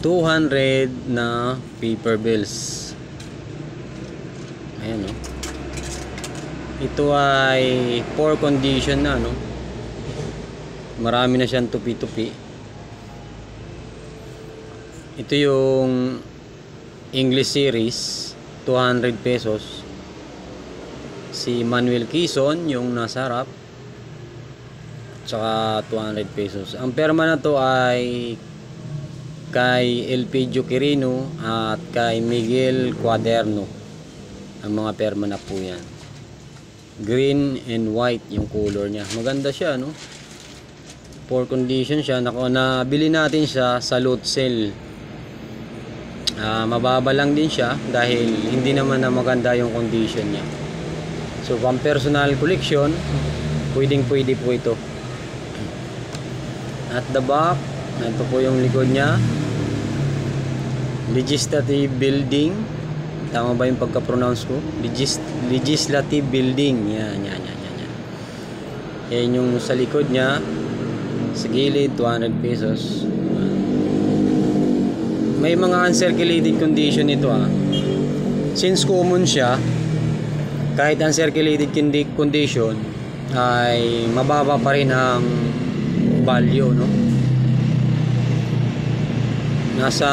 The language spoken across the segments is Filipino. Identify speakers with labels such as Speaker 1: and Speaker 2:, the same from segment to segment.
Speaker 1: 200 na paper bills. Ayan, no? Ito ay poor condition na, no? Marami na siyang tupi-tupi. Ito yung English series, 200 pesos. Si Manuel Quezon yung nasa harap, tsaka 200 pesos. Ang perma na to ay kay Elpidio Quirino at kay Miguel Cuaderno. Ang mga perma na po yan. Green and white yung color niya. Maganda siya, no? Poor condition siya. Nabili natin siya sa lot sale. Mababa lang din siya dahil hindi naman na maganda yung condition niya. So pang personal collection, pwedeng pwede po ito. At the back, ito po yung likod niya. Legislative Building. Tama ba yung pagka-pronounce ko? Legislative Building. Yan. Yan yung sa likod niya. Sa gilid, 200 pesos. May mga uncirculated condition ito, Since common siya, kahit uncirculated condition, ay mababa pa rin ang value, no? Nasa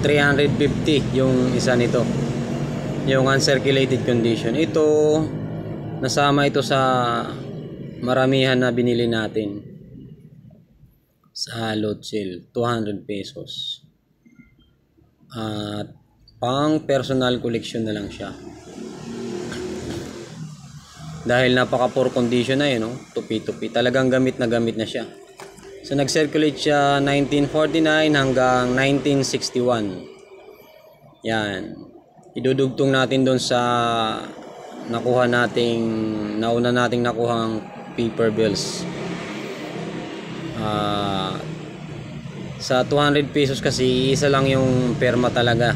Speaker 1: 350 yung isa nito, yung uncirculated condition. Ito, nasama ito sa maramihan na binili natin sa lot sale, 200 pesos. At pang personal collection na lang siya dahil napaka poor condition na yun, no? Tupi-tupi, talagang gamit na siya. So nag-circulate siya 1949 hanggang 1961. Yan, idudugtong natin doon sa nauna nating nakuhang paper bills. Sa 200 pesos kasi isa lang yung perma talaga.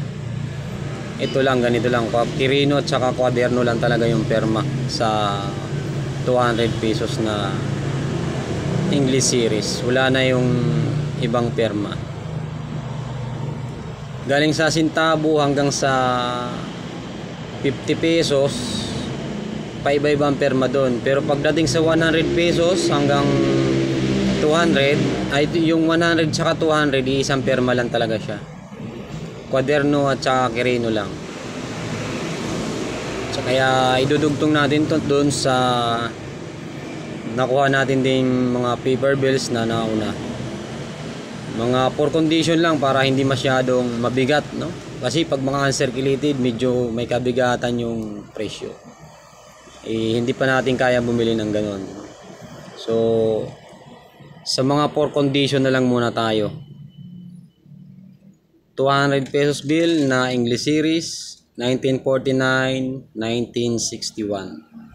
Speaker 1: Ito lang, ganito lang, Quirino at saka Cuaderno lang talaga yung perma sa 200 pesos na English series. Wala na yung ibang perma. Galing sa centavo hanggang sa 50 pesos, paiba-ibang perma doon. Pero pagdating sa 100 pesos hanggang 200, ay yung 100 saka 200, isang perma lang talaga siya. Cuaderno at saka Quirino lang. So kaya idudugtong natin to doon sa nakuha natin din mga paper bills na nauna. Mga poor condition lang para hindi masyadong mabigat, no? Kasi pag mga uncirculated, medyo may kabigatan yung presyo. Hindi pa natin kaya bumili ng ganon. So sa mga poor condition na lang muna tayo. 200 pesos bill na English series, 1949, 1961.